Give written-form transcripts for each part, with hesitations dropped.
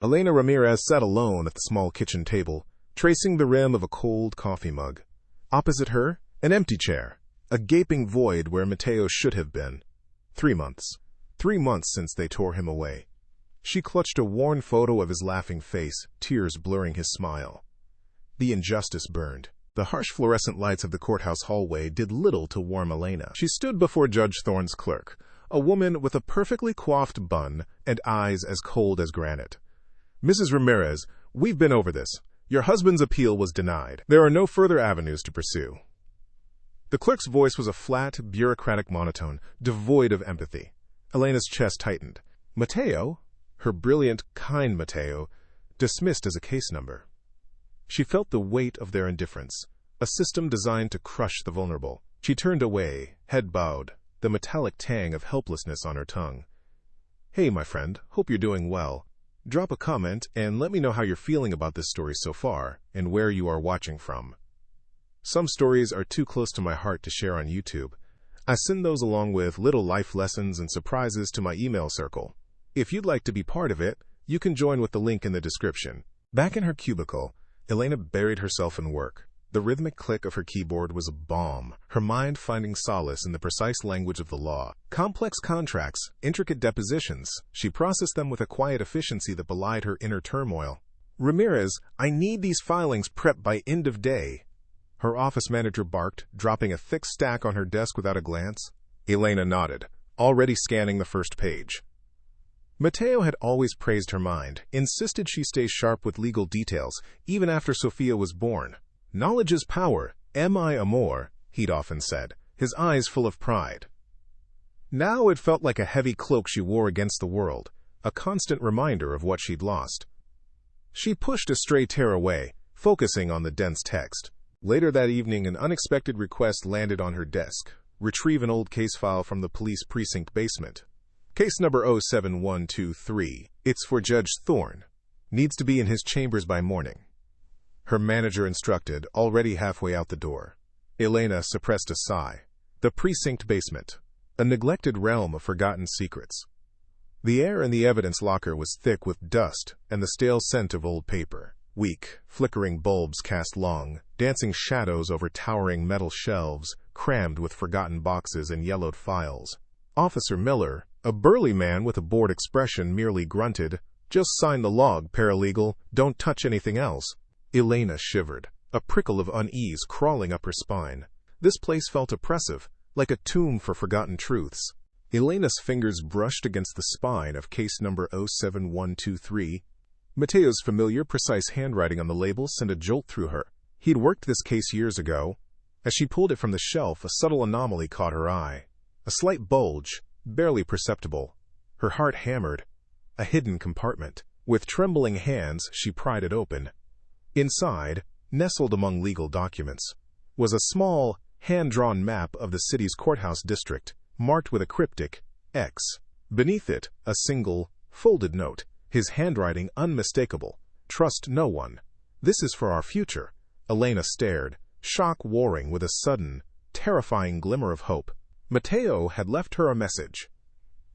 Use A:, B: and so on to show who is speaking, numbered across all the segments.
A: Elena Ramirez sat alone at the small kitchen table, tracing the rim of a cold coffee mug. Opposite her, an empty chair, a gaping void where Mateo should have been. 3 months. 3 months since they tore him away. She clutched a worn photo of his laughing face, tears blurring his smile. The injustice burned. The harsh fluorescent lights of the courthouse hallway did little to warm Elena. She stood before Judge Thorne's clerk, a woman with a perfectly coiffed bun and eyes as cold as granite. "Mrs. Ramirez, we've been over this. Your husband's appeal was denied. There are no further avenues to pursue." The clerk's voice was a flat, bureaucratic monotone, devoid of empathy. Elena's chest tightened. Mateo, her brilliant, kind Mateo, dismissed as a case number. She felt the weight of their indifference, a system designed to crush the vulnerable. She turned away, head bowed, the metallic tang of helplessness on her tongue. "Hey, my friend, hope you're doing well. Drop a comment and let me know how you're feeling about this story so far and where you are watching from. Some stories are too close to my heart to share on YouTube. I send those along with little life lessons and surprises to my email circle. If you'd like to be part of it, you can join with the link in the description." Back in her cubicle, Elena buried herself in work. The rhythmic click of her keyboard was a balm, her mind finding solace in the precise language of the law. Complex contracts, intricate depositions, she processed them with a quiet efficiency that belied her inner turmoil. "Ramirez, I need these filings prepped by end of day." Her office manager barked, dropping a thick stack on her desk without a glance. Elena nodded, already scanning the first page. Mateo had always praised her mind, insisted she stay sharp with legal details, even after Sophia was born. "Knowledge is power, mi amor," he'd often said, his eyes full of pride. Now it felt like a heavy cloak she wore against the world, a constant reminder of what she'd lost. She pushed a stray tear away, focusing on the dense text. Later that evening, an unexpected request landed on her desk. Retrieve an old case file from the police precinct basement. Case number 07123. It's for Judge Thorne. Needs to be in his chambers by morning. Her manager instructed, already halfway out the door. Elena suppressed a sigh. The precinct basement. A neglected realm of forgotten secrets. The air in the evidence locker was thick with dust and the stale scent of old paper. Weak, flickering bulbs cast long, dancing shadows over towering metal shelves, crammed with forgotten boxes and yellowed files. Officer Miller, a burly man with a bored expression, merely grunted, "Just sign the log, paralegal. Don't touch anything else." Elena shivered, a prickle of unease crawling up her spine. This place felt oppressive, like a tomb for forgotten truths. Elena's fingers brushed against the spine of case number 07123. Mateo's familiar, precise handwriting on the label sent a jolt through her. He'd worked this case years ago. As she pulled it from the shelf, a subtle anomaly caught her eye. A slight bulge, barely perceptible. Her heart hammered. A hidden compartment. With trembling hands, she pried it open. Inside, nestled among legal documents, was a small, hand-drawn map of the city's courthouse district, marked with a cryptic X. Beneath it, a single, folded note, his handwriting unmistakable. "Trust no one. This is for our future." Elena stared, shock warring with a sudden, terrifying glimmer of hope. Mateo had left her a message,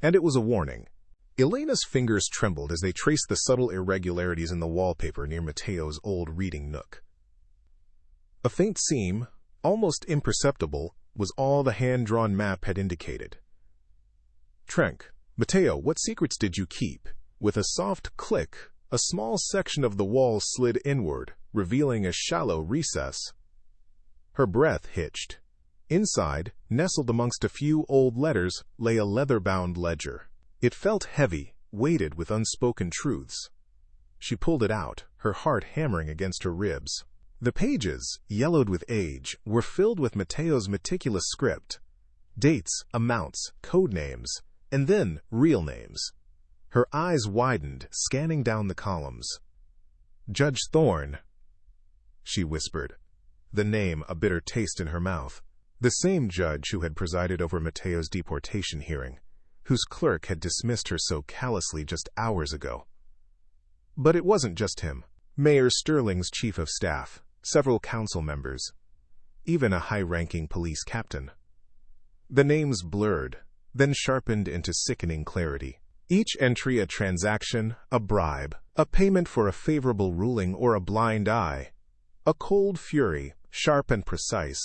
A: and it was a warning. Elena's fingers trembled as they traced the subtle irregularities in the wallpaper near Mateo's old reading nook. A faint seam, almost imperceptible, was all the hand-drawn map had indicated. "Trank, Mateo, what secrets did you keep?" With a soft click, a small section of the wall slid inward, revealing a shallow recess. Her breath hitched. Inside, nestled amongst a few old letters, lay a leather-bound ledger. It felt heavy, weighted with unspoken truths. She pulled it out, her heart hammering against her ribs. The pages, yellowed with age, were filled with Mateo's meticulous script. Dates, amounts, code names, and then real names. Her eyes widened, scanning down the columns. "Judge Thorne," she whispered, the name a bitter taste in her mouth. The same judge who had presided over Mateo's deportation hearing, whose clerk had dismissed her so callously just hours ago. But it wasn't just him. Mayor Sterling's chief of staff, several council members, even a high-ranking police captain. The names blurred, then sharpened into sickening clarity. Each entry a transaction, a bribe, a payment for a favorable ruling, or a blind eye. A cold fury, sharp and precise,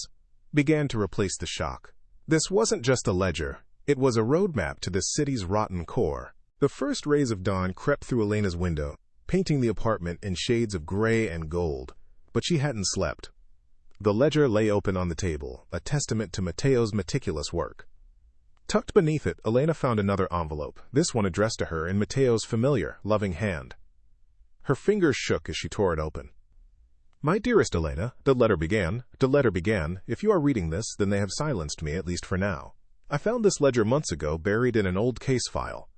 A: began to replace the shock. This wasn't just a ledger, it was a roadmap to the city's rotten core. The first rays of dawn crept through Elena's window, painting the apartment in shades of gray and gold. But she hadn't slept. The ledger lay open on the table, a testament to Mateo's meticulous work. Tucked beneath it, Elena found another envelope, this one addressed to her in Mateo's familiar, loving hand. Her fingers shook as she tore it open. "My dearest Elena," the letter began, "if you are reading this, then they have silenced me, at least for now. I found this ledger months ago buried in an old case file.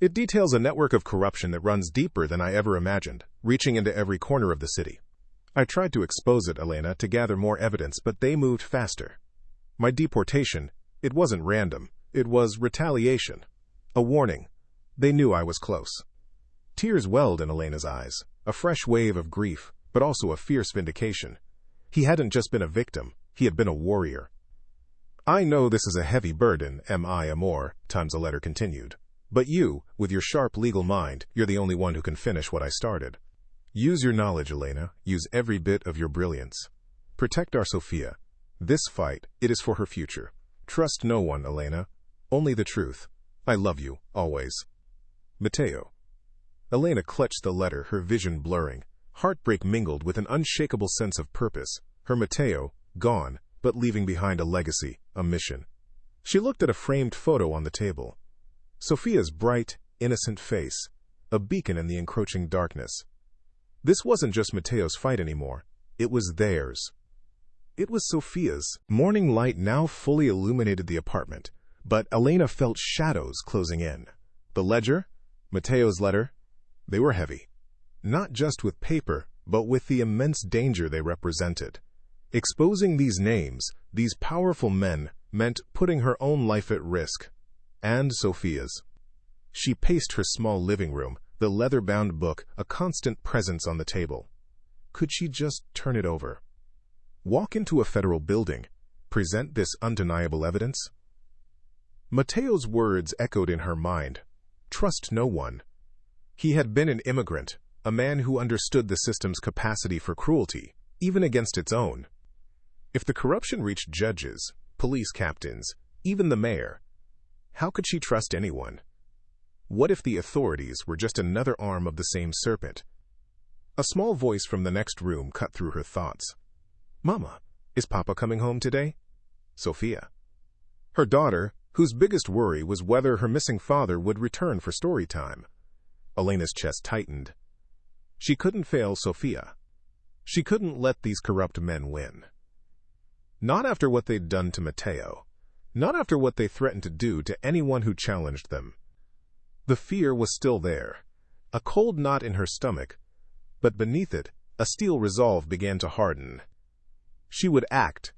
A: It details a network of corruption that runs deeper than I ever imagined, reaching into every corner of the city. I tried to expose it, Elena, to gather more evidence, but they moved faster. My deportation, it wasn't random. It was retaliation. A warning. They knew I was close." Tears welled in Elena's eyes, a fresh wave of grief, but also a fierce vindication. He hadn't just been a victim, he had been a warrior. "I know this is a heavy burden, mi amor," the letter continued. "But you, with your sharp legal mind, you're the only one who can finish what I started. Use your knowledge, Elena. Use every bit of your brilliance. Protect our Sophia. This fight, it is for her future. Trust no one, Elena. Only the truth. I love you, always. Mateo." Elena clutched the letter, her vision blurring. Heartbreak mingled with an unshakable sense of purpose. Her Mateo, gone, but leaving behind a legacy, a mission. She looked at a framed photo on the table. Sophia's bright, innocent face, a beacon in the encroaching darkness. This wasn't just Mateo's fight anymore. It was theirs. It was Sophia's. Morning light now fully illuminated the apartment, but Elena felt shadows closing in. The ledger, Mateo's letter, they were heavy. Not just with paper, but with the immense danger they represented. Exposing these names, these powerful men, meant putting her own life at risk. And Sophia's. She paced her small living room, the leather-bound book a constant presence on the table. Could she just turn it over? Walk into a federal building, present this undeniable evidence? Mateo's words echoed in her mind. Trust no one. He had been an immigrant, a man who understood the system's capacity for cruelty, even against its own. If the corruption reached judges, police captains, even the mayor, how could she trust anyone? What if the authorities were just another arm of the same serpent? A small voice from the next room cut through her thoughts. "Mama, is Papa coming home today?" Sophia. Her daughter, whose biggest worry was whether her missing father would return for story time. Elena's chest tightened. She couldn't fail Sophia. She couldn't let these corrupt men win. Not after what they'd done to Mateo. Not after what they threatened to do to anyone who challenged them. The fear was still there, a cold knot in her stomach, but beneath it, a steel resolve began to harden. She would act.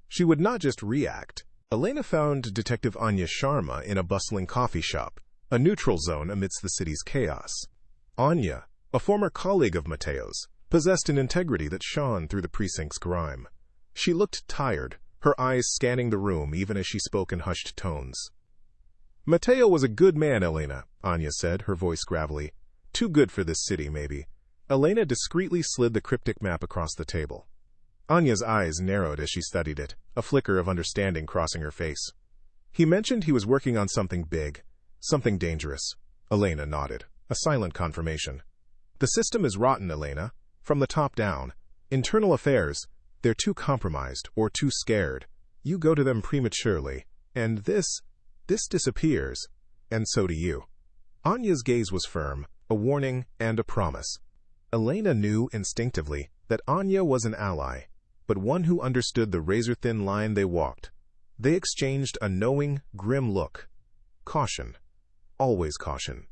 A: She would not just react. Elena found Detective Anya Sharma in a bustling coffee shop, a neutral zone amidst the city's chaos. Anya, a former colleague of Mateo's, possessed an integrity that shone through the precinct's grime. She looked tired, her eyes scanning the room even as she spoke in hushed tones. "Mateo was a good man, Elena," Anya said, her voice gravelly. "Too good for this city, maybe." Elena discreetly slid the cryptic map across the table. Anya's eyes narrowed as she studied it, a flicker of understanding crossing her face. "He mentioned he was working on something big, something dangerous." Elena nodded, a silent confirmation. "The system is rotten, Elena, from the top down. Internal affairs, they're too compromised or too scared. You go to them prematurely, and this disappears, and so do you." Anya's gaze was firm, a warning and a promise. Elena knew instinctively that Anya was an ally, but one who understood the razor-thin line they walked. They exchanged a knowing, grim look. Caution. Always caution.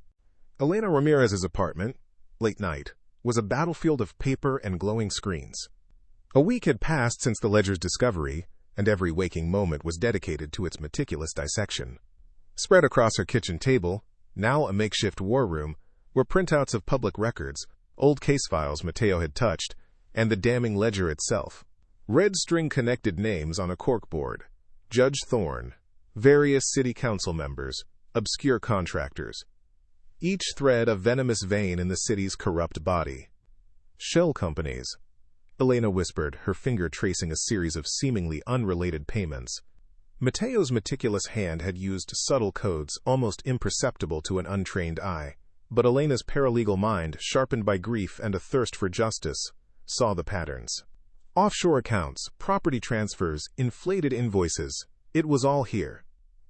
A: Elena Ramirez's apartment, late night, was a battlefield of paper and glowing screens. A week had passed since the ledger's discovery, and every waking moment was dedicated to its meticulous dissection. Spread across her kitchen table, now a makeshift war room, were printouts of public records, old case files Mateo had touched, and the damning ledger itself. Red string-connected names on a corkboard. Judge Thorne, various city council members, obscure contractors. each thread a venomous vein in the city's corrupt body. Shell companies, Elena whispered, her finger tracing a series of seemingly unrelated payments. Mateo's meticulous hand had used subtle codes almost imperceptible to an untrained eye, but Elena's paralegal mind, sharpened by grief and a thirst for justice, saw the patterns. Offshore accounts, property transfers, inflated invoices, it was all here.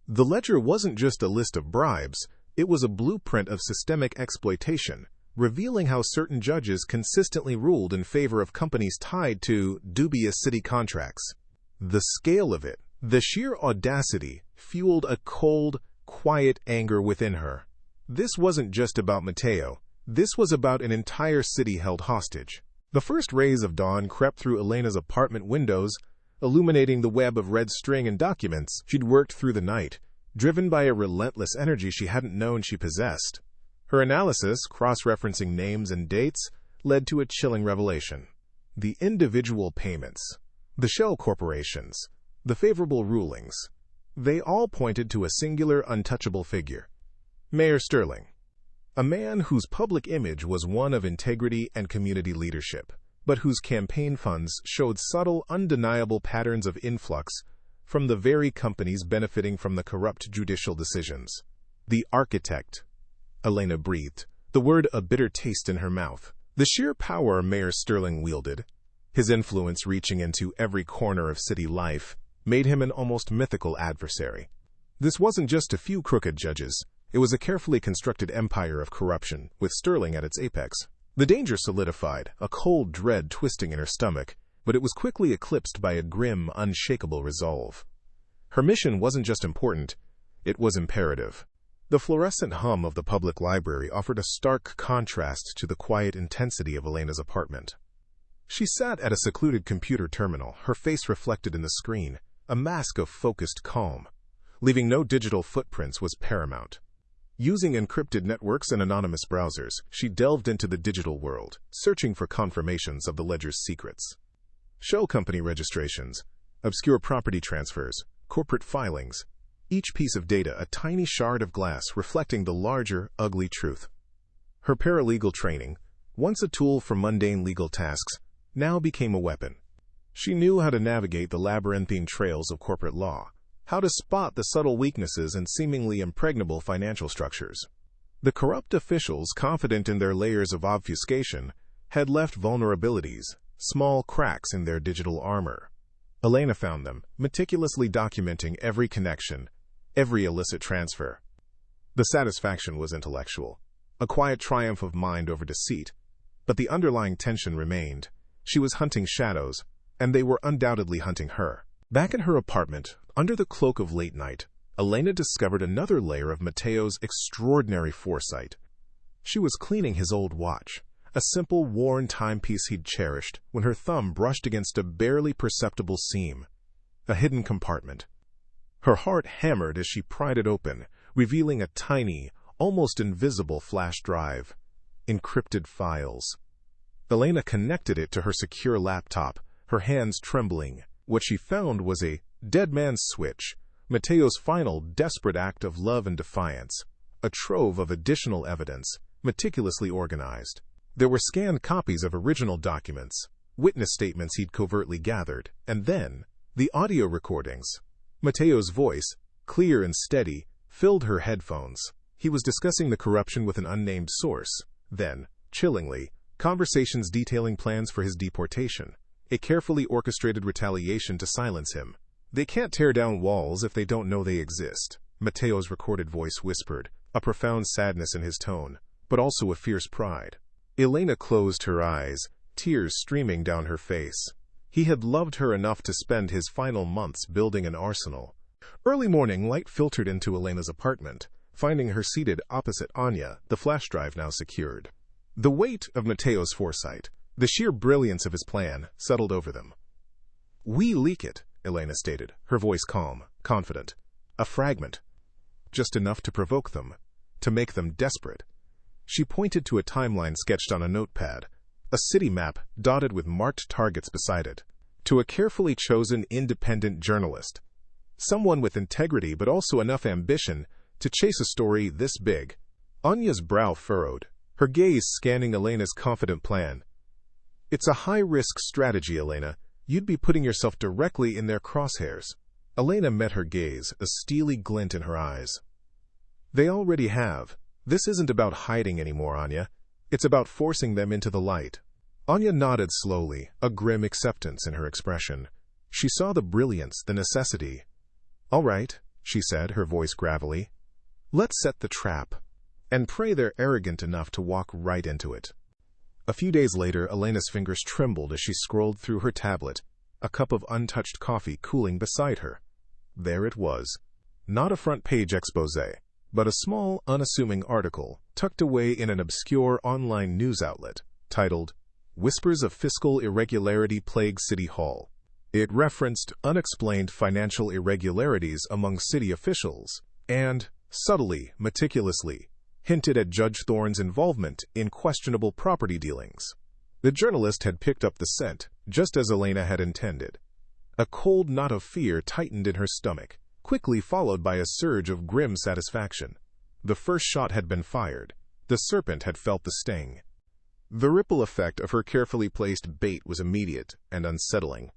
A: The ledger wasn't just a list of bribes, it was a blueprint of systemic exploitation, revealing how certain judges consistently ruled in favor of companies tied to dubious city contracts. The scale of it, the sheer audacity, fueled a cold, quiet anger within her. This wasn't just about Mateo. This was about an entire city held hostage. The first rays of dawn crept through Elena's apartment windows, illuminating the web of red string and documents she'd worked through the night, driven by a relentless energy she hadn't known she possessed. Her analysis, cross-referencing names and dates, led to a chilling revelation. The individual payments, the shell corporations, the favorable rulings, they all pointed to a singular, untouchable figure. Mayor Sterling. A man whose public image was one of integrity and community leadership, but whose campaign funds showed subtle, undeniable patterns of influx from the very companies benefiting from the corrupt judicial decisions. The architect. Elena breathed, the word a bitter taste in her mouth. The sheer power Mayor Sterling wielded, his influence reaching into every corner of city life, made him an almost mythical adversary. This wasn't just a few crooked judges. It was a carefully constructed empire of corruption, with Sterling at its apex. The danger solidified, a cold dread twisting in her stomach, but it was quickly eclipsed by a grim, unshakable resolve. Her mission wasn't just important, it was imperative. The fluorescent hum of the public library offered a stark contrast to the quiet intensity of Elena's apartment. She sat at a secluded computer terminal, her face reflected in the screen, a mask of focused calm. Leaving no digital footprints was paramount. Using encrypted networks and anonymous browsers, she delved into the digital world, searching for confirmations of the ledger's secrets. Shell company registrations, obscure property transfers, corporate filings, each piece of data a tiny shard of glass reflecting the larger, ugly truth. Her paralegal training, once a tool for mundane legal tasks, now became a weapon. She knew how to navigate the labyrinthine trails of corporate law, how to spot the subtle weaknesses and seemingly impregnable financial structures. The corrupt officials, confident in their layers of obfuscation, had left vulnerabilities, small cracks in their digital armor. Elena found them, meticulously documenting every connection, every illicit transfer. The satisfaction was intellectual, a quiet triumph of mind over deceit, but the underlying tension remained. She was hunting shadows, and they were undoubtedly hunting her. Back in her apartment, under the cloak of late night, Elena discovered another layer of Mateo's extraordinary foresight. She was cleaning his old watch, a simple, worn timepiece he'd cherished, when her thumb brushed against a barely perceptible seam, a hidden compartment. Her heart hammered as she pried it open, revealing a tiny, almost invisible flash drive. Encrypted files. Elena connected it to her secure laptop, her hands trembling. What she found was a dead man's switch, Mateo's final desperate act of love and defiance, a trove of additional evidence, meticulously organized. There were scanned copies of original documents, witness statements he'd covertly gathered, and then the audio recordings. Mateo's voice, clear and steady, filled her headphones. He was discussing the corruption with an unnamed source. Then, chillingly, conversations detailing plans for his deportation, a carefully orchestrated retaliation to silence him. They can't tear down walls if they don't know they exist, Mateo's recorded voice whispered, a profound sadness in his tone, but also a fierce pride. Elena closed her eyes, tears streaming down her face. He had loved her enough to spend his final months building an arsenal. Early morning light filtered into Elena's apartment, finding her seated opposite Anya, the flash drive now secured. The weight of Mateo's foresight, the sheer brilliance of his plan, settled over them. "We leak it," Elena stated, her voice calm, confident. "A fragment. Just enough to provoke them, to make them desperate." She pointed to a timeline sketched on a notepad, a city map dotted with marked targets beside it. To a carefully chosen independent journalist, someone with integrity but also enough ambition to chase a story this big. Anya's brow furrowed, her gaze scanning Elena's confident plan. It's a high-risk strategy, Elena. You'd be putting yourself directly in their crosshairs. Elena met her gaze, a steely glint in her eyes. They already have. This isn't about hiding anymore, Anya. It's about forcing them into the light. Anya nodded slowly, a grim acceptance in her expression. She saw the brilliance, the necessity. All right, she said, her voice gravelly. Let's set the trap. And pray they're arrogant enough to walk right into it. A few days later, Elena's fingers trembled as she scrolled through her tablet, a cup of untouched coffee cooling beside her. There it was. Not a front-page exposé, but a small, unassuming article tucked away in an obscure online news outlet titled, Whispers of Fiscal Irregularity Plague City Hall. It referenced unexplained financial irregularities among city officials and, subtly, meticulously, hinted at Judge Thorne's involvement in questionable property dealings. The journalist had picked up the scent, just as Elena had intended. A cold knot of fear tightened in her stomach, quickly followed by a surge of grim satisfaction. The first shot had been fired. The serpent had felt the sting. The ripple effect of her carefully placed bait was immediate and unsettling.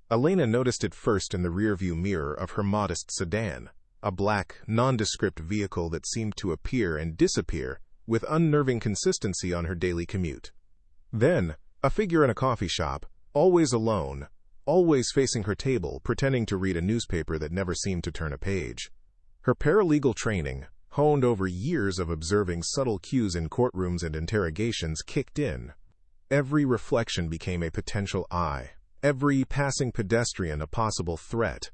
A: Elena noticed it first in the rearview mirror of her modest sedan, a black, nondescript vehicle that seemed to appear and disappear with unnerving consistency on her daily commute. Then, a figure in a coffee shop, always alone, always facing her table, pretending to read a newspaper that never seemed to turn a page. Her paralegal training, honed over years of observing subtle cues in courtrooms and interrogations, kicked in. Every reflection became a potential eye, every passing pedestrian a possible threat.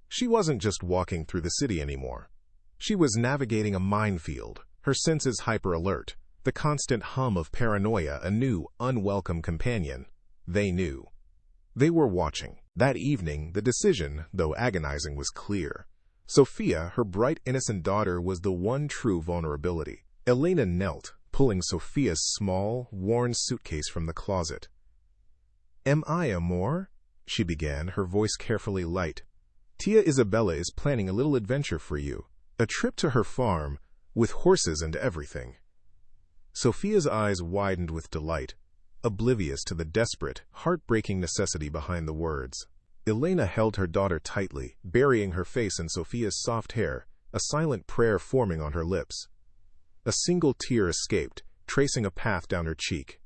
A: She wasn't just walking through the city anymore. She was navigating a minefield, her senses hyper-alert, the constant hum of paranoia a new, unwelcome companion. They knew. They were watching. That evening, the decision, though agonizing, was clear. Sophia, her bright, innocent daughter, was the one true vulnerability. Elena knelt, pulling Sophia's small, worn suitcase from the closet. "Am I, amor?" she began, her voice carefully light. "Tia Isabella is planning a little adventure for you, a trip to her farm, with horses and everything." Sophia's eyes widened with delight, oblivious to the desperate, heartbreaking necessity behind the words. Elena held her daughter tightly, burying her face in Sophia's soft hair, a silent prayer forming on her lips. A single tear escaped, tracing a path down her cheek.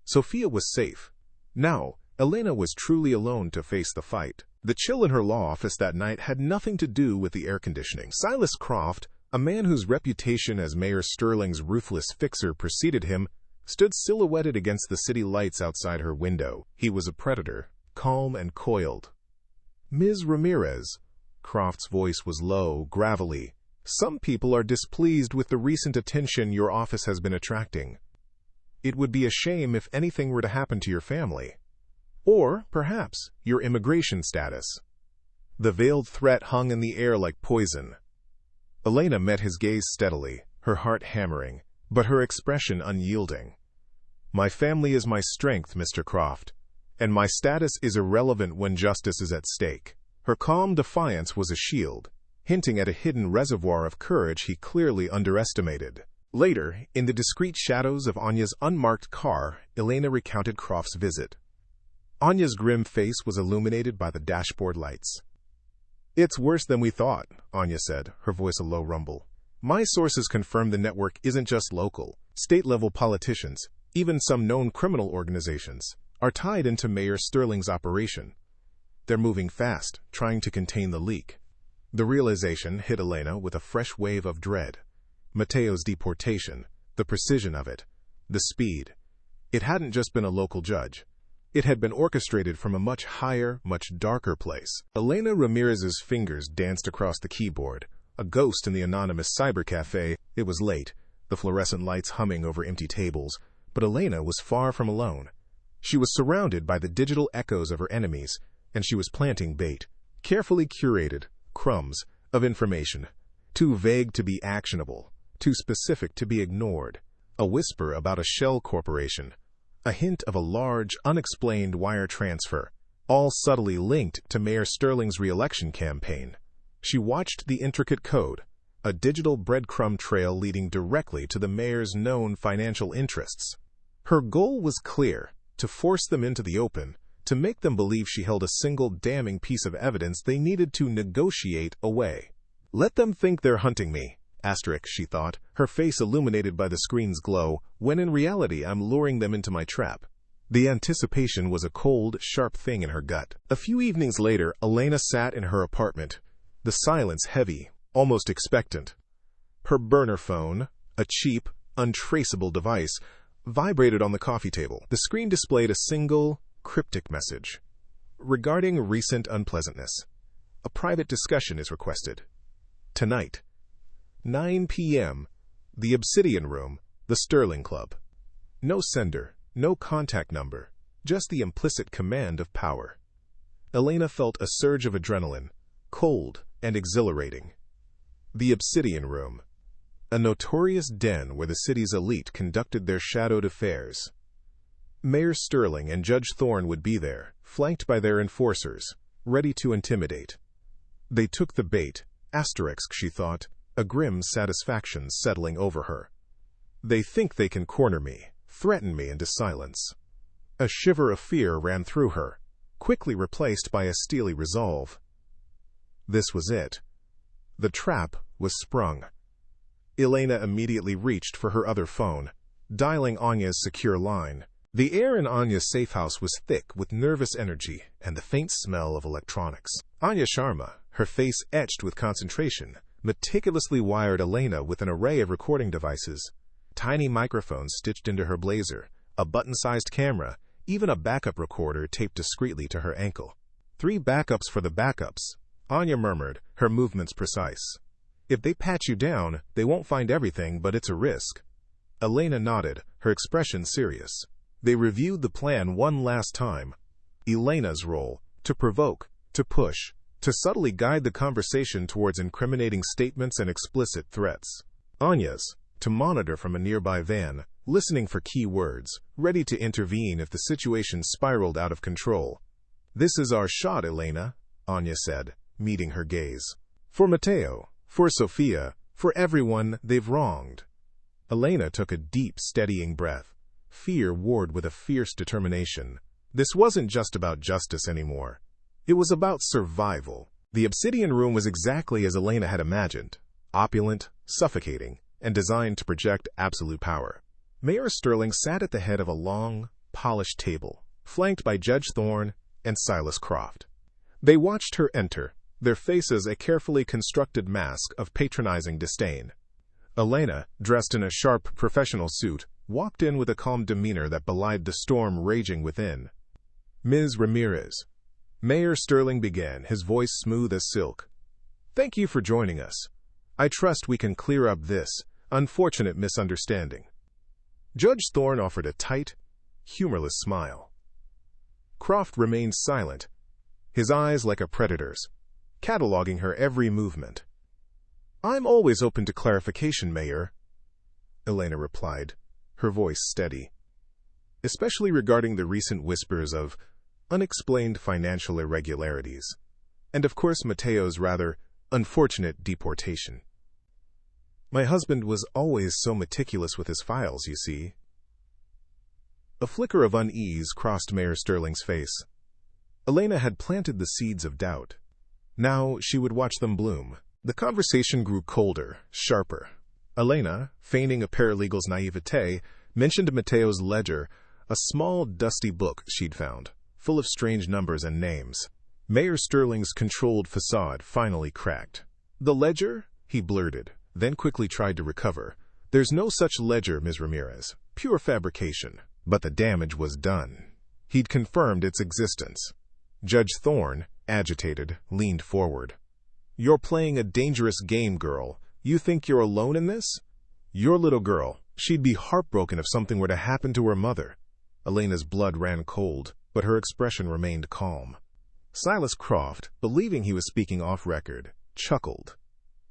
A: Sophia was safe. Now, Elena was truly alone to face the fight. The chill in her law office that night had nothing to do with the air conditioning. Silas Croft, a man whose reputation as Mayor Sterling's ruthless fixer preceded him, stood silhouetted against the city lights outside her window. He was a predator, calm and coiled. "Ms. Ramirez," Croft's voice was low, gravelly, "some people are displeased with the recent attention your office has been attracting. It would be a shame if anything were to happen to your family. Or, perhaps, your immigration status." The veiled threat hung in the air like poison. Elena met his gaze steadily, her heart hammering, but her expression unyielding. "My family is my strength, Mr. Croft, and my status is irrelevant when justice is at stake." Her calm defiance was a shield, hinting at a hidden reservoir of courage he clearly underestimated. Later, in the discreet shadows of Anya's unmarked car, Elena recounted Croft's visit. Anya's grim face was illuminated by the dashboard lights. "It's worse than we thought," Anya said, her voice a low rumble. "My sources confirm the network isn't just local. State-level politicians, even some known criminal organizations, are tied into Mayor Sterling's operation. They're moving fast, trying to contain the leak." The realization hit Elena with a fresh wave of dread. Mateo's deportation, the precision of it, the speed. It hadn't just been a local judge. It had been orchestrated from a much higher, much darker place. Elena Ramirez's fingers danced across the keyboard, a ghost in the anonymous cybercafe. It was late, the fluorescent lights humming over empty tables, but Elena was far from alone. She was surrounded by the digital echoes of her enemies, and she was planting bait, carefully curated, crumbs of information, too vague to be actionable, too specific to be ignored. A whisper about a shell corporation, a hint of a large, unexplained wire transfer, all subtly linked to Mayor Sterling's re-election campaign. She watched the intricate code, a digital breadcrumb trail leading directly to the mayor's known financial interests. Her goal was clear: to force them into the open, to make them believe she held a single damning piece of evidence they needed to negotiate away. Let them think they're hunting me, she thought, her face illuminated by the screen's glow, when in reality I'm luring them into my trap. The anticipation was a cold, sharp thing in her gut. A few evenings later, Elena sat in her apartment, the silence heavy, almost expectant. Her burner phone, a cheap, untraceable device, vibrated on the coffee table. The screen displayed a single, cryptic message. Regarding recent unpleasantness, a private discussion is requested. Tonight, 9 p.m., the Obsidian Room, the Sterling Club. No sender, no contact number, just the implicit command of power. Elena felt a surge of adrenaline, cold and exhilarating. The Obsidian Room, a notorious den where the city's elite conducted their shadowed affairs. Mayor Sterling and Judge Thorne would be there, flanked by their enforcers, ready to intimidate. They took the bait, she thought, a grim satisfaction settling over her. They think they can corner me, threaten me into silence. A shiver of fear ran through her, quickly replaced by a steely resolve. This was it. The trap was sprung. Elena immediately reached for her other phone, dialing Anya's secure line. The air in Anya's safe house was thick with nervous energy and the faint smell of electronics. Anya Sharma, her face etched with concentration, meticulously wired Elena with an array of recording devices. Tiny microphones stitched into her blazer, a button-sized camera, even a backup recorder taped discreetly to her ankle. 3 backups for the backups, Anya murmured, her movements precise. If they pat you down, they won't find everything, but it's a risk. Elena nodded, her expression serious. They reviewed the plan one last time. Elena's role: to provoke, to push, to subtly guide the conversation towards incriminating statements and explicit threats. Anya's: to monitor from a nearby van, listening for key words, ready to intervene if the situation spiraled out of control. This is our shot, Elena, Anya said, meeting her gaze. For Mateo, for Sophia, for everyone they've wronged. Elena took a deep, steadying breath. Fear warred with a fierce determination. This wasn't just about justice anymore. It was about survival. The Obsidian Room was exactly as Elena had imagined: opulent, suffocating, and designed to project absolute power. Mayor Sterling sat at the head of a long, polished table, flanked by Judge Thorne and Silas Croft. They watched her enter, their faces a carefully constructed mask of patronizing disdain. Elena, dressed in a sharp professional suit, walked in with a calm demeanor that belied the storm raging within. Ms. Ramirez, Mayor Sterling began, his voice smooth as silk. Thank you for joining us. I trust we can clear up this unfortunate misunderstanding. Judge Thorne offered a tight, humorless smile. Croft remained silent, his eyes like a predator's, cataloging her every movement. I'm always open to clarification, Mayor, Elena replied, her voice steady. Especially regarding the recent whispers of unexplained financial irregularities, and of course Mateo's rather unfortunate deportation. My husband was always so meticulous with his files, you see. A flicker of unease crossed Mayor Sterling's face. Elena had planted the seeds of doubt. Now she would watch them bloom. The conversation grew colder, sharper. Elena, feigning a paralegal's naivete, mentioned Mateo's ledger, a small, dusty book she'd found, full of strange numbers and names. Mayor Sterling's controlled facade finally cracked. The ledger? He blurted, then quickly tried to recover. There's no such ledger, Ms. Ramirez. Pure fabrication. But the damage was done. He'd confirmed its existence. Judge Thorne, agitated, leaned forward. You're playing a dangerous game, girl. You think you're alone in this? Your little girl. She'd be heartbroken if something were to happen to her mother. Elena's blood ran cold, but her expression remained calm. Silas Croft, believing he was speaking off record, chuckled.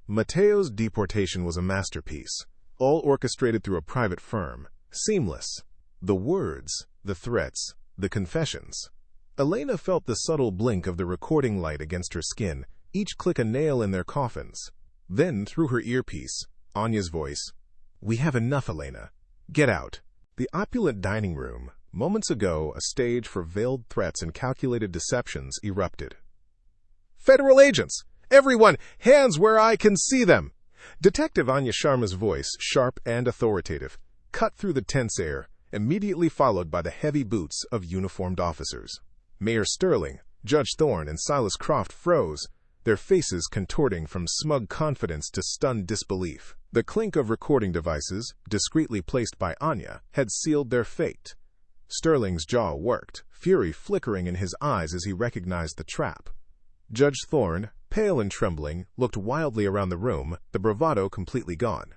A: Mateo's deportation was a masterpiece, all orchestrated through a private firm, seamless. The words, the threats, the confessions. Elena felt the subtle blink of the recording light against her skin, each click a nail in their coffins. Then, through her earpiece, Anya's voice, "We have enough, Elena. Get out." The opulent dining room, moments ago a stage for veiled threats and calculated deceptions, erupted. "Federal agents! Everyone, hands where I can see them!" Detective Anya Sharma's voice, sharp and authoritative, cut through the tense air, immediately followed by the heavy boots of uniformed officers. Mayor Sterling, Judge Thorne, and Silas Croft froze, their faces contorting from smug confidence to stunned disbelief. The clink of recording devices, discreetly placed by Anya, had sealed their fate. Sterling's jaw worked, fury flickering in his eyes as he recognized the trap. Judge Thorne, pale and trembling, looked wildly around the room, the bravado completely gone.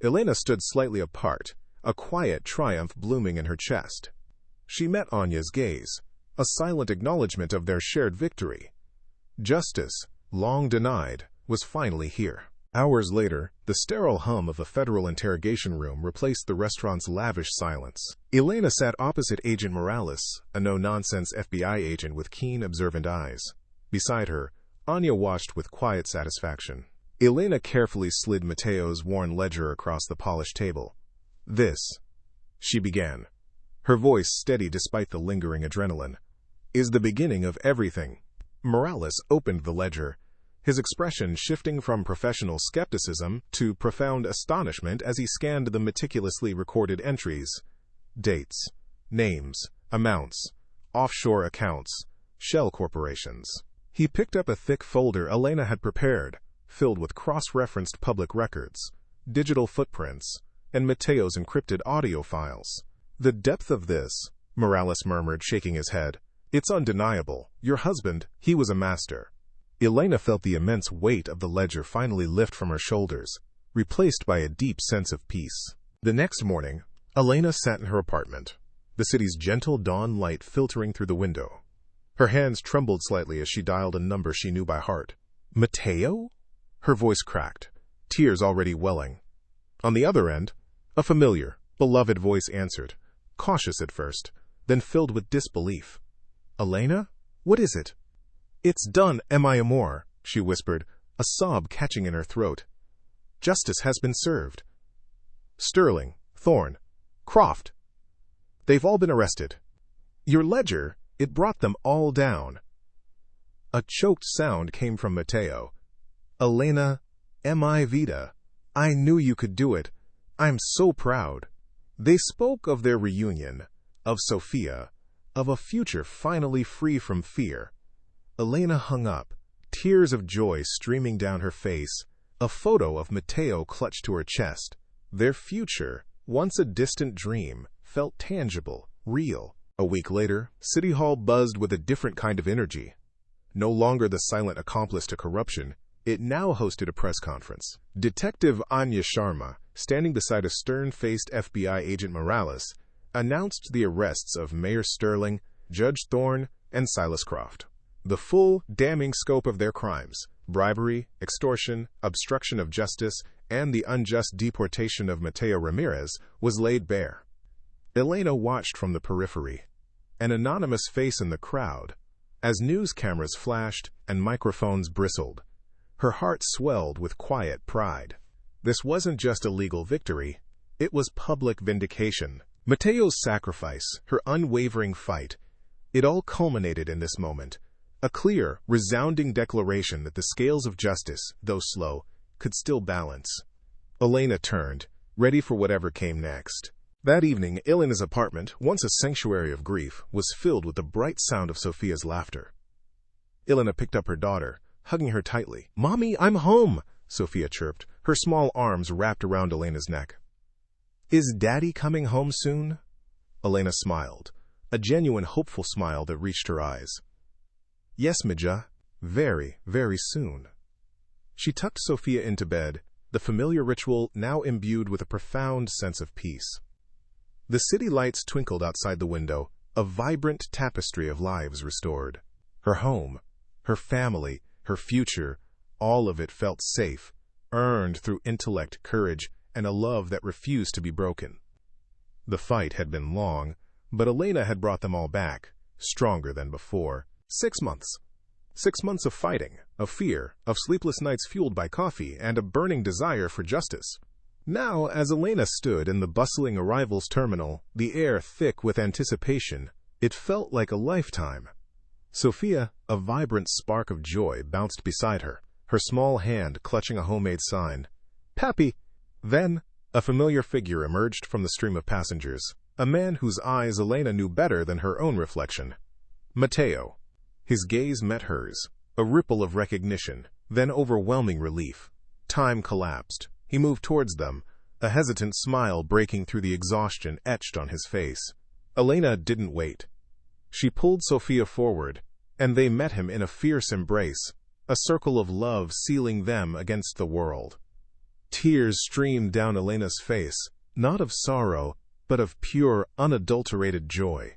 A: Elena stood slightly apart, a quiet triumph blooming in her chest. She met Anya's gaze, a silent acknowledgement of their shared victory. Justice, long denied, was finally here. Hours later, the sterile hum of a federal interrogation room replaced the restaurant's lavish silence. Elena sat opposite Agent Morales, a no-nonsense FBI agent with keen, observant eyes. Beside her, Anya watched with quiet satisfaction. Elena carefully slid Mateo's worn ledger across the polished table. "This," she began, her voice steady despite the lingering adrenaline, "is the beginning of everything." Morales opened the ledger, his expression shifting from professional skepticism to profound astonishment as he scanned the meticulously recorded entries. Dates, names, amounts, offshore accounts, shell corporations. He picked up a thick folder Elena had prepared, filled with cross-referenced public records, digital footprints, and Mateo's encrypted audio files. "The depth of this," Morales murmured, shaking his head. "It's undeniable. Your husband, he was a master." Elena felt the immense weight of the ledger finally lift from her shoulders, replaced by a deep sense of peace. The next morning, Elena sat in her apartment, the city's gentle dawn light filtering through the window. Her hands trembled slightly as she dialed a number she knew by heart. "Mateo?" Her voice cracked, tears already welling. On the other end, a familiar, beloved voice answered, cautious at first, then filled with disbelief. "Elena? What is it?" "It's done, mi amor," she whispered, a sob catching in her throat. "Justice has been served. Sterling, Thorne, Croft. They've all been arrested. Your ledger, it brought them all down." A choked sound came from Mateo. "Elena, mi vida. I knew you could do it. I'm so proud." They spoke of their reunion, of Sophia, of a future finally free from fear. Elena hung up, tears of joy streaming down her face, a photo of Mateo clutched to her chest. Their future, once a distant dream, felt tangible, real. A week later, City Hall buzzed with a different kind of energy. No longer the silent accomplice to corruption, it now hosted a press conference. Detective Anya Sharma, standing beside a stern-faced FBI agent Morales, announced the arrests of Mayor Sterling, Judge Thorne, and Silas Croft. The full, damning scope of their crimes, bribery, extortion, obstruction of justice, and the unjust deportation of Mateo Ramirez, was laid bare. Elena watched from the periphery, an anonymous face in the crowd, as news cameras flashed and microphones bristled. Her heart swelled with quiet pride. This wasn't just a legal victory, it was public vindication. Mateo's sacrifice, her unwavering fight, it all culminated in this moment. A clear, resounding declaration that the scales of justice, though slow, could still balance. Elena turned, ready for whatever came next. That evening, Elena's apartment, once a sanctuary of grief, was filled with the bright sound of Sophia's laughter. Elena picked up her daughter, hugging her tightly. "Mommy, I'm home," Sophia chirped, her small arms wrapped around Elena's neck. "Is Daddy coming home soon?" Elena smiled, a genuine hopeful smile that reached her eyes. "Yes, Mija, very, very soon." She tucked Sophia into bed, the familiar ritual now imbued with a profound sense of peace. The city lights twinkled outside the window, a vibrant tapestry of lives restored. Her home, her family, her future, all of it felt safe, earned through intellect, courage, and a love that refused to be broken. The fight had been long, but Elena had brought them all back, stronger than before. 6 months. 6 months of fighting, of fear, of sleepless nights fueled by coffee, and a burning desire for justice. Now, as Elena stood in the bustling arrivals terminal, the air thick with anticipation, it felt like a lifetime. Sophia, a vibrant spark of joy, bounced beside her, her small hand clutching a homemade sign. "Pappy!" Then, a familiar figure emerged from the stream of passengers, a man whose eyes Elena knew better than her own reflection. Mateo. His gaze met hers, a ripple of recognition, then overwhelming relief. Time collapsed. He moved towards them, a hesitant smile breaking through the exhaustion etched on his face. Elena didn't wait. She pulled Sophia forward, and they met him in a fierce embrace, a circle of love sealing them against the world. Tears streamed down Elena's face, not of sorrow, but of pure, unadulterated joy.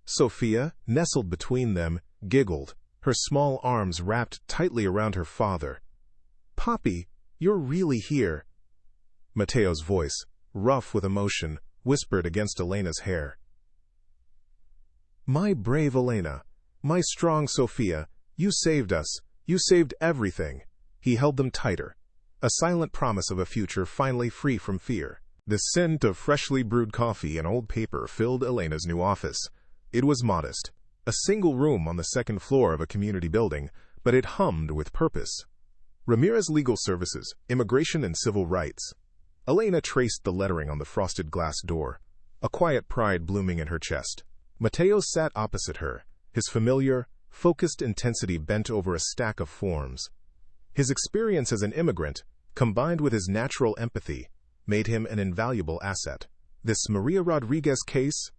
A: Sophia, nestled between them, giggled, her small arms wrapped tightly around her father. "Papi, you're really here." Mateo's voice, rough with emotion, whispered against Elena's hair. "My brave Elena, my strong Sophia, you saved us, you saved everything." He held them tighter, a silent promise of a future finally free from fear. The scent of freshly brewed coffee and old paper filled Elena's new office. It was modest, a single room on the second floor of a community building, but it hummed with purpose. Ramirez Legal Services, Immigration and Civil Rights. Elena traced the lettering on the frosted glass door, a quiet pride blooming in her chest. Mateo sat opposite her, his familiar, focused intensity bent over a stack of forms. His experience as an immigrant, combined with his natural empathy, made him an invaluable asset. "This Maria Rodriguez case?"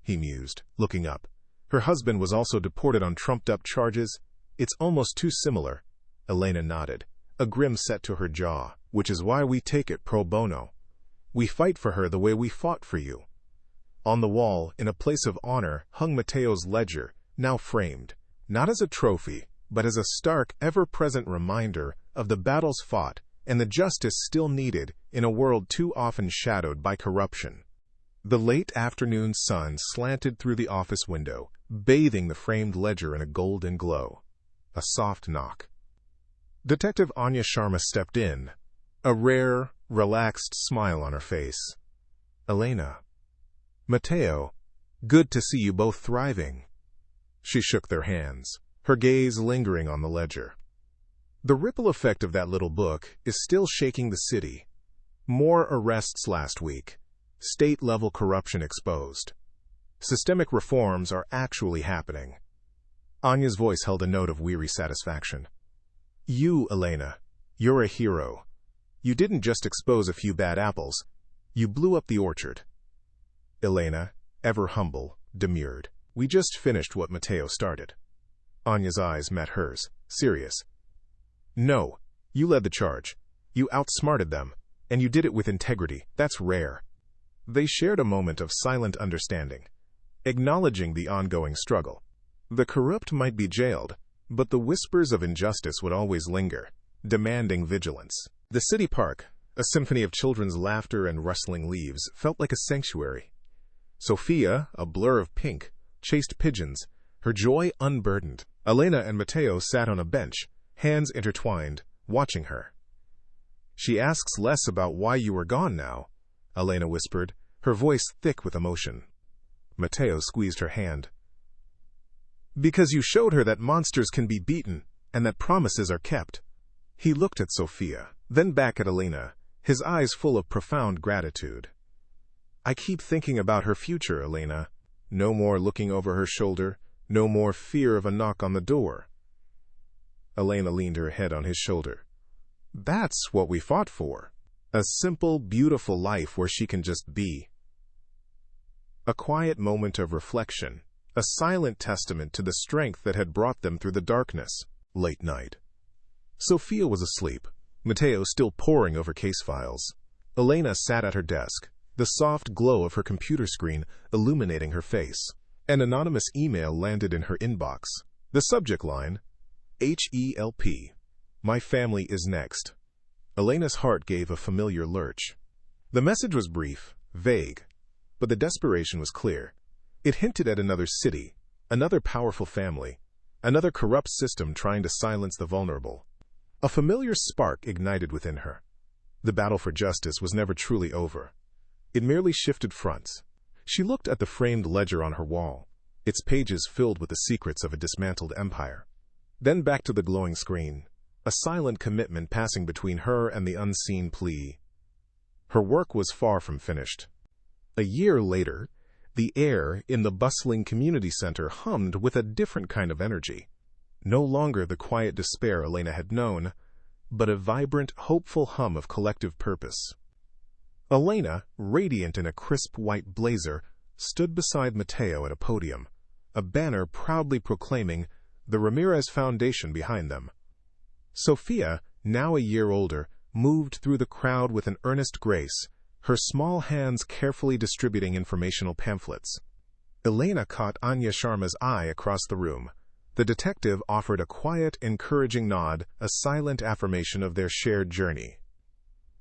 A: he mused, looking up. Her husband was also deported on trumped-up charges. "It's almost too similar." Elena nodded, a grim set to her jaw. "Which is why we take it pro bono. We fight for her the way we fought for you." On the wall, in a place of honor, hung Mateo's ledger, now framed, not as a trophy, but as a stark, ever-present reminder of the battles fought and the justice still needed in a world too often shadowed by corruption. The late afternoon sun slanted through the office window, bathing the framed ledger in a golden glow. A soft knock. Detective Anya Sharma stepped in, a rare, relaxed smile on her face. "Elena." "Mateo, good to see you both thriving." She shook their hands, her gaze lingering on the ledger. The ripple effect of that little book is still shaking the city. More arrests last week. State-level corruption exposed. Systemic reforms are actually happening. Anya's voice held a note of weary satisfaction. "You, Elena, you're a hero. You didn't just expose a few bad apples. You blew up the orchard." Elena, ever humble, demurred. "We just finished what Mateo started." Anya's eyes met hers, serious. "No, you led the charge. You outsmarted them, and you did it with integrity. That's rare." They shared a moment of silent understanding, acknowledging the ongoing struggle. The corrupt might be jailed, but the whispers of injustice would always linger, demanding vigilance. The city park, a symphony of children's laughter and rustling leaves, felt like a sanctuary. Sophia, a blur of pink, chased pigeons, her joy unburdened. Elena and Mateo sat on a bench, hands intertwined, watching her. "She asks less about why you were gone now," Elena whispered, her voice thick with emotion. Mateo squeezed her hand. "Because you showed her that monsters can be beaten, and that promises are kept." He looked at Sophia, then back at Elena, his eyes full of profound gratitude. "I keep thinking about her future, Elena. No more looking over her shoulder, no more fear of a knock on the door." Elena leaned her head on his shoulder. "That's what we fought for. A simple, beautiful life where she can just be." A quiet moment of reflection, a silent testament to the strength that had brought them through the darkness. Late night. Sophia was asleep, Mateo still poring over case files. Elena sat at her desk, the soft glow of her computer screen illuminating her face. An anonymous email landed in her inbox. The subject line, HELP. My family is next. Elena's heart gave a familiar lurch. The message was brief, vague, but the desperation was clear. It hinted at another city, another powerful family, Another corrupt system trying to silence the vulnerable. A familiar spark ignited within her. The battle for justice was never truly over. It merely shifted fronts. She looked at the framed ledger on her wall, its pages filled with the secrets of a dismantled empire. Then back to the glowing screen, a silent commitment passing between her and the unseen plea. Her work was far from finished. A year later, the air in the bustling community center hummed with a different kind of energy. No longer the quiet despair Elena had known, but a vibrant, hopeful hum of collective purpose. Elena, radiant in a crisp white blazer, stood beside Mateo at a podium, a banner proudly proclaiming the Ramirez Foundation behind them. Sophia, now a year older, moved through the crowd with an earnest grace, her small hands carefully distributing informational pamphlets. Elena caught Anya Sharma's eye across the room. The detective offered a quiet, encouraging nod, a silent affirmation of their shared journey.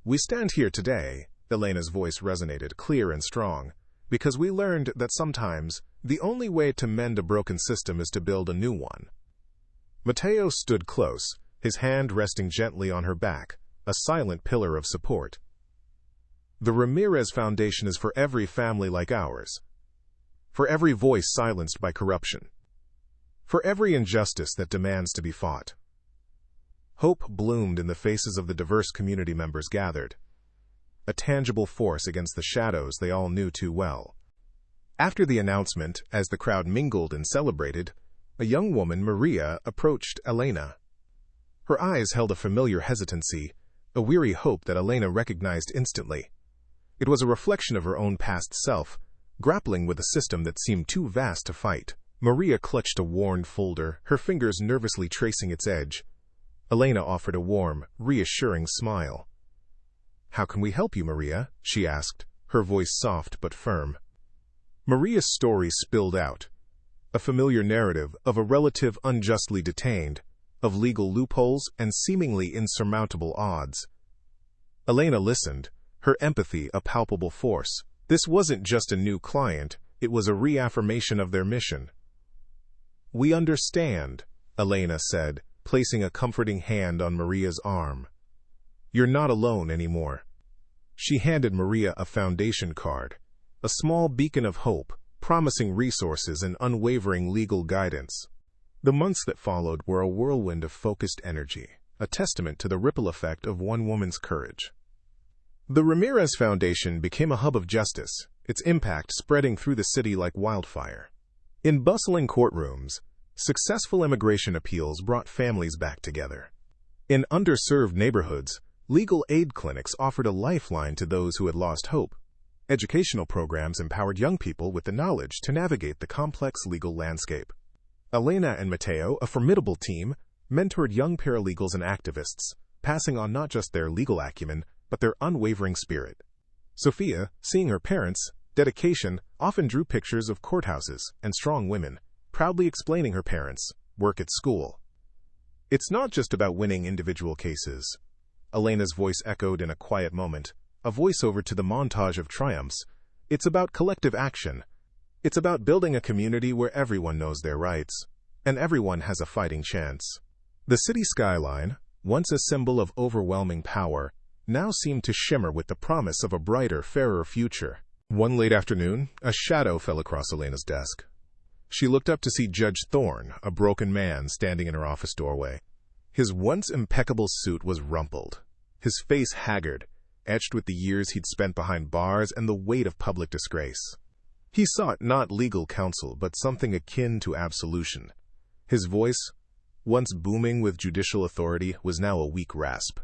A: "We stand here today," Elena's voice resonated, clear and strong, "because we learned that sometimes the only way to mend a broken system is to build a new one." Mateo stood close, his hand resting gently on her back, a silent pillar of support. "The Ramirez Foundation is for every family like ours, for every voice silenced by corruption, for every injustice that demands to be fought." Hope bloomed in the faces of the diverse community members gathered, a tangible force against the shadows they all knew too well. After the announcement, as the crowd mingled and celebrated, a young woman, Maria, approached Elena. Her eyes held a familiar hesitancy, a weary hope that Elena recognized instantly. It was a reflection of her own past self, grappling with a system that seemed too vast to fight. Maria clutched a worn folder, her fingers nervously tracing its edge. Elena offered a warm, reassuring smile. "How can we help you, Maria?" she asked, her voice soft but firm. Maria's story spilled out, a familiar narrative of a relative unjustly detained, of legal loopholes and seemingly insurmountable odds. Elena listened, her empathy a palpable force. This wasn't just a new client, it was a reaffirmation of their mission. "We understand," Elena said, placing a comforting hand on Maria's arm. "You're not alone anymore." She handed Maria a foundation card, a small beacon of hope, promising resources and unwavering legal guidance. The months that followed were a whirlwind of focused energy, a testament to the ripple effect of one woman's courage. The Ramirez Foundation became a hub of justice, its impact spreading through the city like wildfire. In bustling courtrooms, successful immigration appeals brought families back together. In underserved neighborhoods, legal aid clinics offered a lifeline to those who had lost hope. Educational programs empowered young people with the knowledge to navigate the complex legal landscape. Elena and Mateo, a formidable team, mentored young paralegals and activists, passing on not just their legal acumen, but their unwavering spirit. Sophia, seeing her parents' dedication, often drew pictures of courthouses and strong women, proudly explaining her parents' work at school. "It's not just about winning individual cases," Elena's voice echoed in a quiet moment, a voiceover to the montage of triumphs. "It's about collective action. It's about building a community where everyone knows their rights, and everyone has a fighting chance." The city skyline, once a symbol of overwhelming power, now seemed to shimmer with the promise of a brighter, fairer future. One late afternoon, a shadow fell across Elena's desk. She looked up to see Judge Thorne, a broken man, standing in her office doorway. His once impeccable suit was rumpled, his face haggard, etched with the years he'd spent behind bars and the weight of public disgrace. He sought not legal counsel, but something akin to absolution. His voice, once booming with judicial authority, was now a weak rasp.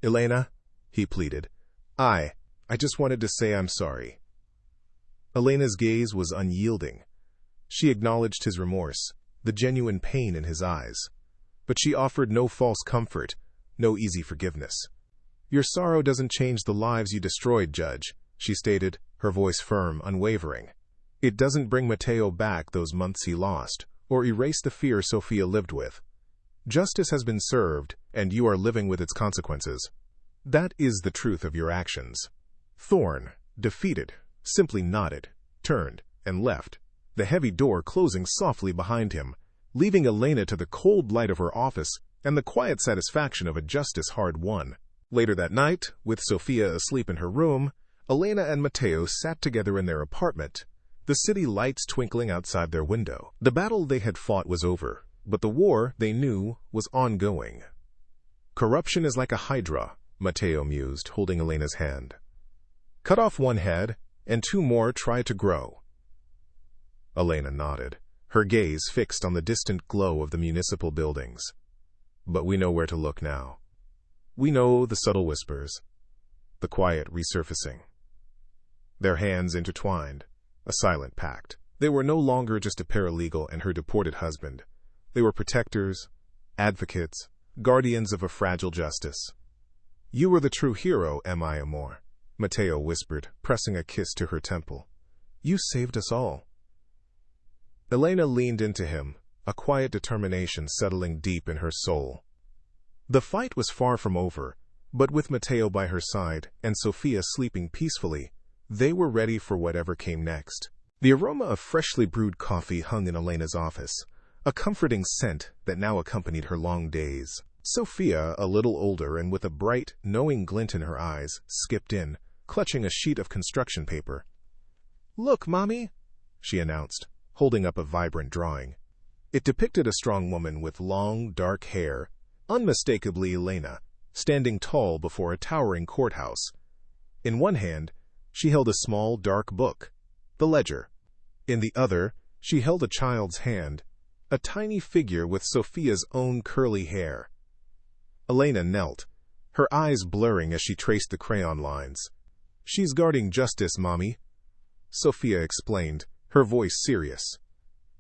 A: "Elena," he pleaded, I just wanted to say I'm sorry." Elena's gaze was unyielding. She acknowledged his remorse, the genuine pain in his eyes. But she offered no false comfort, no easy forgiveness. "Your sorrow doesn't change the lives you destroyed, Judge," she stated, her voice firm, unwavering. "It doesn't bring Mateo back those months he lost, or erase the fear Sophia lived with. Justice has been served, and you are living with its consequences. That is the truth of your actions." Thorne, defeated, simply nodded, turned, and left, the heavy door closing softly behind him, leaving Elena to the cold light of her office and the quiet satisfaction of a justice hard won. Later that night, with Sophia asleep in her room, Elena and Mateo sat together in their apartment, the city lights twinkling outside their window. The battle they had fought was over, but the war, they knew, was ongoing. Corruption is like a hydra, Mateo mused, holding Elena's hand. Cut off one head, and two more try to grow. Elena nodded, her gaze fixed on the distant glow of the municipal buildings. But we know where to look now. We know the subtle whispers, the quiet resurfacing. Their hands intertwined, a silent pact. They were no longer just a paralegal and her deported husband. They were protectors, advocates, guardians of a fragile justice. You were the true hero, mi amor, Mateo whispered, pressing a kiss to her temple. You saved us all. Elena leaned into him, a quiet determination settling deep in her soul. The fight was far from over, but with Mateo by her side and Sophia sleeping peacefully, they were ready for whatever came next. The aroma of freshly brewed coffee hung in Elena's office, a comforting scent that now accompanied her long days. Sophia, a little older and with a bright, knowing glint in her eyes, skipped in, clutching a sheet of construction paper. Look, Mommy, she announced, holding up a vibrant drawing. It depicted a strong woman with long, dark hair, unmistakably Elena, standing tall before a towering courthouse. In one hand, she held a small, dark book, the ledger. In the other, she held a child's hand, a tiny figure with Sophia's own curly hair. Elena knelt, her eyes blurring as she traced the crayon lines. She's guarding justice, Mommy, Sophia explained, her voice serious.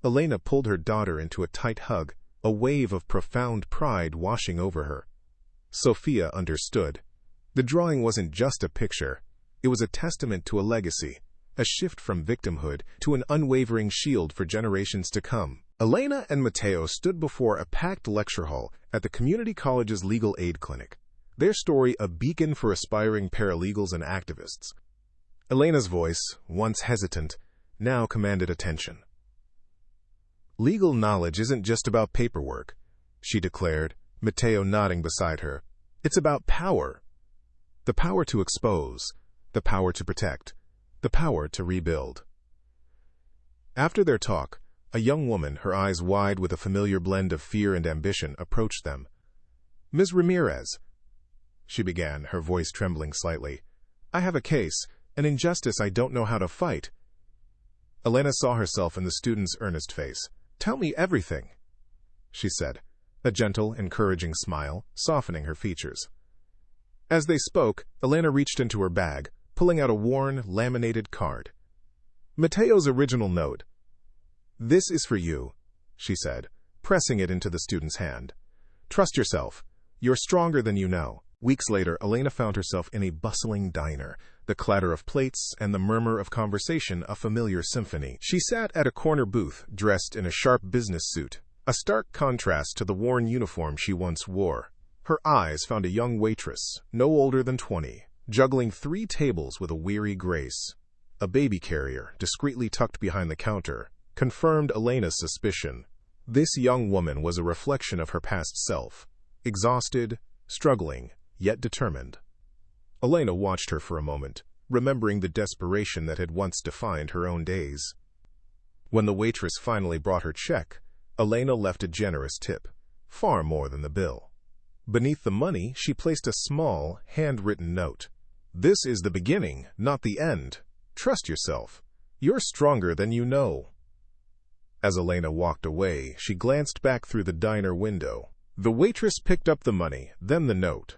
A: Elena pulled her daughter into a tight hug, a wave of profound pride washing over her. Sophia understood. The drawing wasn't just a picture. It was a testament to a legacy, a shift from victimhood to an unwavering shield for generations to come. Elena and Mateo stood before a packed lecture hall at the community college's legal aid clinic, their story a beacon for aspiring paralegals and activists. Elena's voice, once hesitant, now commanded attention. Legal knowledge isn't just about paperwork, she declared, Mateo nodding beside her. It's about power. The power to expose, the power to protect, the power to rebuild. After their talk, a young woman, her eyes wide with a familiar blend of fear and ambition, approached them. Ms. Ramirez, she began, her voice trembling slightly. I have a case, an injustice I don't know how to fight. Elena saw herself in the student's earnest face. Tell me everything, she said, a gentle, encouraging smile softening her features. As they spoke, Elena reached into her bag, pulling out a worn, laminated card. Mateo's original note. This is for you, she said, pressing it into the student's hand. Trust yourself. You're stronger than you know. Weeks later, Elena found herself in a bustling diner, the clatter of plates and the murmur of conversation a familiar symphony. She sat at a corner booth, dressed in a sharp business suit, a stark contrast to the worn uniform she once wore. Her eyes found a young waitress, no older than 20, juggling 3 tables with a weary grace. A baby carrier, discreetly tucked behind the counter, confirmed Elena's suspicion. This young woman was a reflection of her past self, exhausted, struggling, yet determined. Elena watched her for a moment, remembering the desperation that had once defined her own days. When the waitress finally brought her check, Elena left a generous tip, far more than the bill. Beneath the money, she placed a small, handwritten note. This is the beginning, not the end. Trust yourself. You're stronger than you know. As Elena walked away, she glanced back through the diner window. The waitress picked up the money, then the note.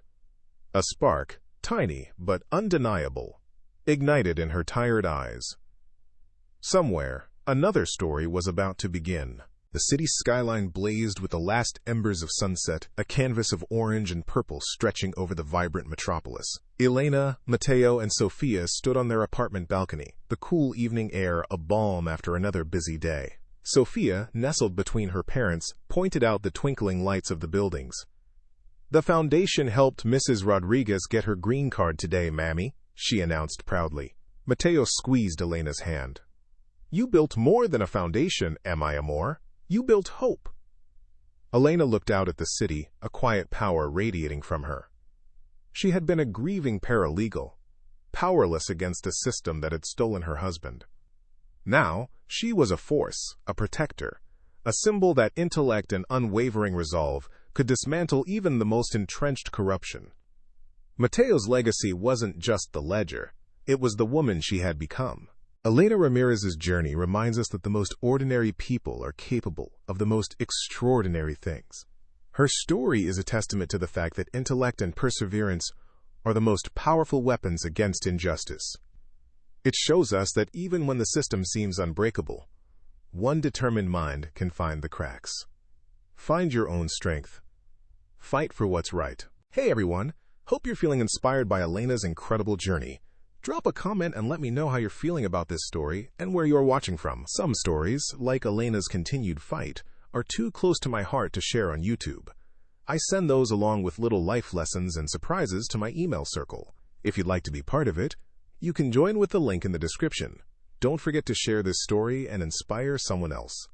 A: A spark, tiny but undeniable, ignited in her tired eyes. Somewhere, another story was about to begin. The city's skyline blazed with the last embers of sunset, a canvas of orange and purple stretching over the vibrant metropolis. Elena, Mateo, and Sophia stood on their apartment balcony, the cool evening air a balm after another busy day. Sophia, nestled between her parents, pointed out the twinkling lights of the buildings. The foundation helped Mrs. Rodriguez get her green card today, Mammy, she announced proudly. Mateo squeezed Elena's hand. You built more than a foundation, mi amor. You built hope. Elena looked out at the city, a quiet power radiating from her. She had been a grieving paralegal, powerless against a system that had stolen her husband. Now, she was a force, a protector, a symbol that intellect and unwavering resolve could dismantle even the most entrenched corruption. Mateo's legacy wasn't just the ledger, it was the woman she had become. Elena Ramirez's journey reminds us that the most ordinary people are capable of the most extraordinary things. Her story is a testament to the fact that intellect and perseverance are the most powerful weapons against injustice. It shows us that even when the system seems unbreakable, one determined mind can find the cracks. Find your own strength. Fight for what's right. Hey everyone, hope you're feeling inspired by Elena's incredible journey. Drop a comment and let me know how you're feeling about this story and where you're watching from. Some stories, like Elena's continued fight, are too close to my heart to share on YouTube. I send those along with little life lessons and surprises to my email circle. If you'd like to be part of it, you can join with the link in the description. Don't forget to share this story and inspire someone else.